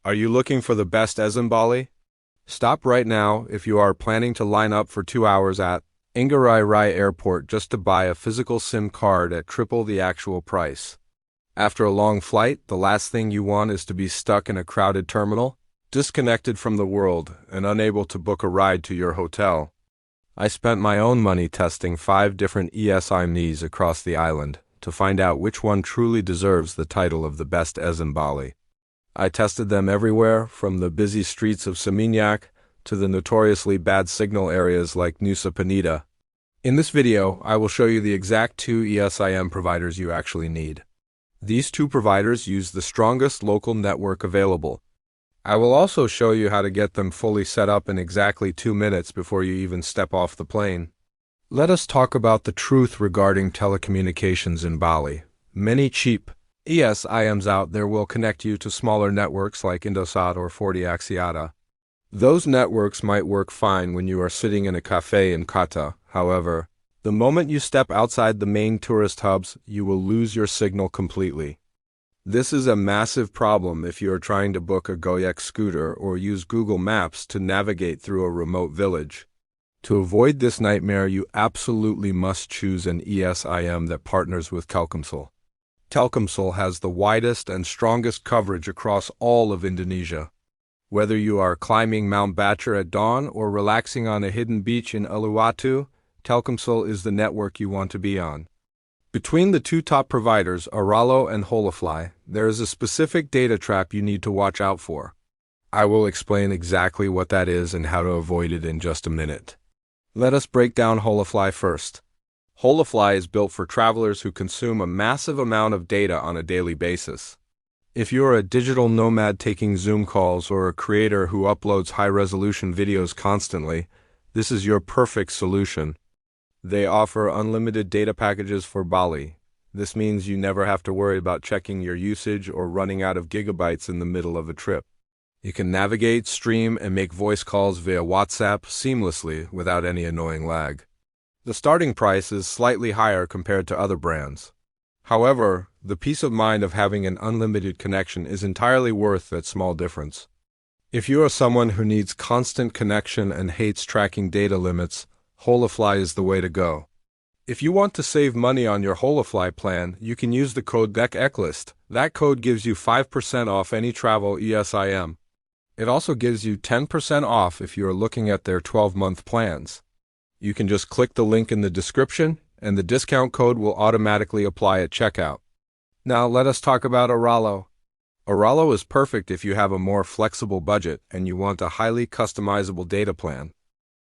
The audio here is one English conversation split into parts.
Are you looking for the best eSIM Bali? Stop right now if you are planning to line up for 2 hours at Ngurah Rai Airport just to buy a physical SIM card at triple the actual price. After a long flight, the last thing you want is to be stuck in a crowded terminal, disconnected from the world, and unable to book a ride to your hotel. I spent my own money testing 5 different eSIMs across the island to find out which one truly deserves the title of the best eSIM Bali. I tested them everywhere, from the busy streets of Seminyak to the notoriously bad signal areas like Nusa Penida. In this video, I will show you the exact 2 eSIM providers you actually need. These 2 providers use the strongest local network available. I will also show you how to get them fully set up in exactly 2 minutes before you even step off the plane. Let us talk about the truth regarding telecommunications in Bali. Many cheap eSIMs out there will connect you to smaller networks like Indosat or 40 Axiata. Those networks might work fine when you are sitting in a cafe in Kata. However, the moment you step outside the main tourist hubs, you will lose your signal completely. This is a massive problem if you are trying to book a Gojek scooter or use Google Maps to navigate through a remote village. To avoid this nightmare, you absolutely must choose an eSIM that partners with Telkomsel. Telkomsel has the widest and strongest coverage across all of Indonesia. Whether you are climbing Mount Batur at dawn or relaxing on a hidden beach in Uluwatu, Telkomsel is the network you want to be on. Between the 2 top providers, Airalo and Holafly, there is a specific data trap you need to watch out for. I will explain exactly what that is and how to avoid it in just a minute. Let us break down Holafly first. Holafly is built for travelers who consume a massive amount of data on a daily basis. If you are a digital nomad taking Zoom calls or a creator who uploads high-resolution videos constantly, this is your perfect solution. They offer unlimited data packages for Bali. This means you never have to worry about checking your usage or running out of gigabytes in the middle of a trip. You can navigate, stream, and make voice calls via WhatsApp seamlessly without any annoying lag. The starting price is slightly higher compared to other brands. However, the peace of mind of having an unlimited connection is entirely worth that small difference. If you are someone who needs constant connection and hates tracking data limits, Holafly is the way to go. If you want to save money on your Holafly plan, you can use the code BECKECHLIST. That code gives you 5% off any travel eSIM. It also gives you 10% off if you are looking at their 12-month plans. You can just click the link in the description, and the discount code will automatically apply at checkout. Now let us talk about Airalo. Airalo is perfect if you have a more flexible budget and you want a highly customizable data plan.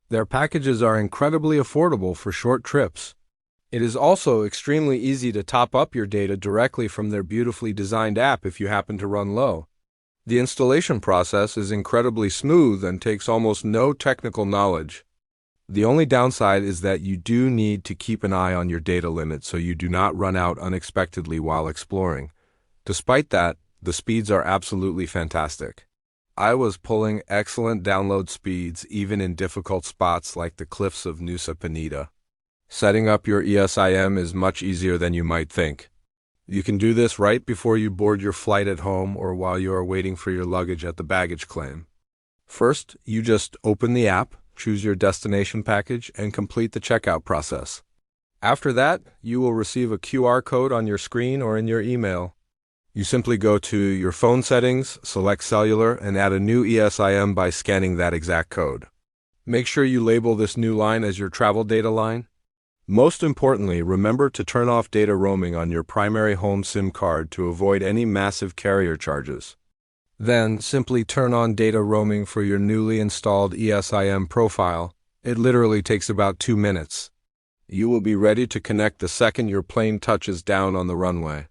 Their packages are incredibly affordable for short trips. It is also extremely easy to top up your data directly from their beautifully designed app if you happen to run low. The installation process is incredibly smooth and takes almost no technical knowledge. The only downside is that you do need to keep an eye on your data limit so you do not run out unexpectedly while exploring. Despite that, the speeds are absolutely fantastic. I was pulling excellent download speeds even in difficult spots like the cliffs of Nusa Penida. Setting up your eSIM is much easier than you might think. You can do this right before you board your flight at home or while you are waiting for your luggage at the baggage claim. First, you just open the app, choose your destination package, and complete the checkout process. After that, you will receive a QR code on your screen or in your email. You simply go to your phone settings, select cellular, and add a new eSIM by scanning that exact code. Make sure you label this new line as your travel data line. Most importantly, remember to turn off data roaming on your primary home SIM card to avoid any massive carrier charges. Then, simply turn on data roaming for your newly installed eSIM profile. It literally takes about 2 minutes. You will be ready to connect the second your plane touches down on the runway.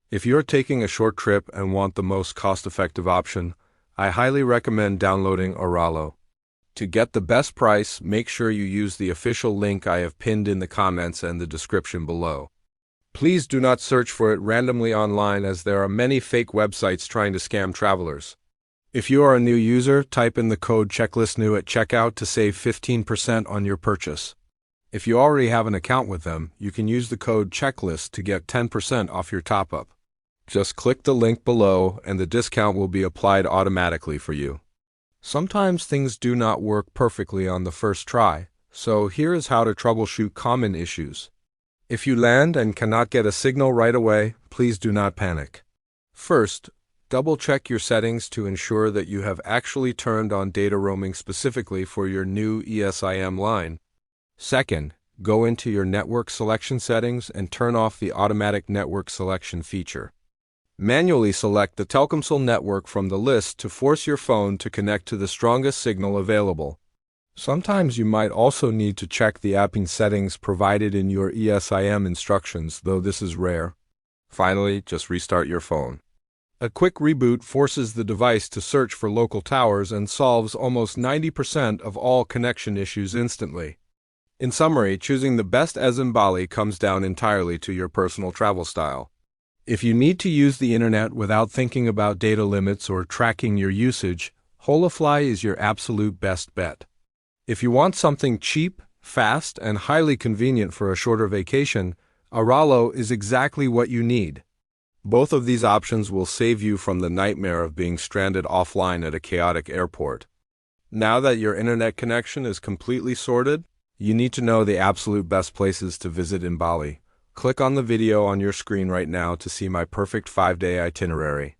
If you're taking a short trip and want the most cost-effective option, I highly recommend downloading Airalo. To get the best price, make sure you use the official link I have pinned in the comments and the description below. Please do not search for it randomly online as there are many fake websites trying to scam travelers. If you are a new user, type in the code CHECKLISTNEW at checkout to save 15% on your purchase. If you already have an account with them, you can use the code CHECKLIST to get 10% off your top-up. Just click the link below and the discount will be applied automatically for you. Sometimes things do not work perfectly on the first try, so here is how to troubleshoot common issues. If you land and cannot get a signal right away, please do not panic. First, double-check your settings to ensure that you have actually turned on data roaming specifically for your new eSIM line. Second, go into your network selection settings and turn off the automatic network selection feature. Manually select the Telkomsel network from the list to force your phone to connect to the strongest signal available. Sometimes you might also need to check the apping settings provided in your eSIM instructions, though this is rare. Finally, just restart your phone. A quick reboot forces the device to search for local towers and solves almost 90% of all connection issues instantly. In summary, choosing the best eSIM Bali comes down entirely to your personal travel style. If you need to use the internet without thinking about data limits or tracking your usage, Holafly is your absolute best bet. If you want something cheap, fast, and highly convenient for a shorter vacation, Airalo is exactly what you need. Both of these options will save you from the nightmare of being stranded offline at a chaotic airport. Now that your internet connection is completely sorted, you need to know the absolute best places to visit in Bali. Click on the video on your screen right now to see my perfect 5-day itinerary.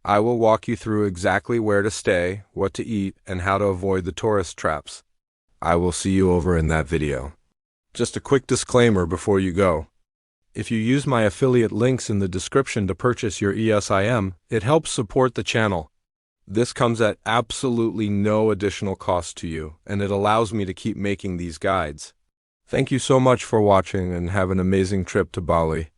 I will walk you through exactly where to stay, what to eat, and how to avoid the tourist traps. I will see you over in that video. Just a quick disclaimer before you go. If you use my affiliate links in the description to purchase your eSIM, it helps support the channel. This comes at absolutely no additional cost to you, and it allows me to keep making these guides. Thank you so much for watching and have an amazing trip to Bali.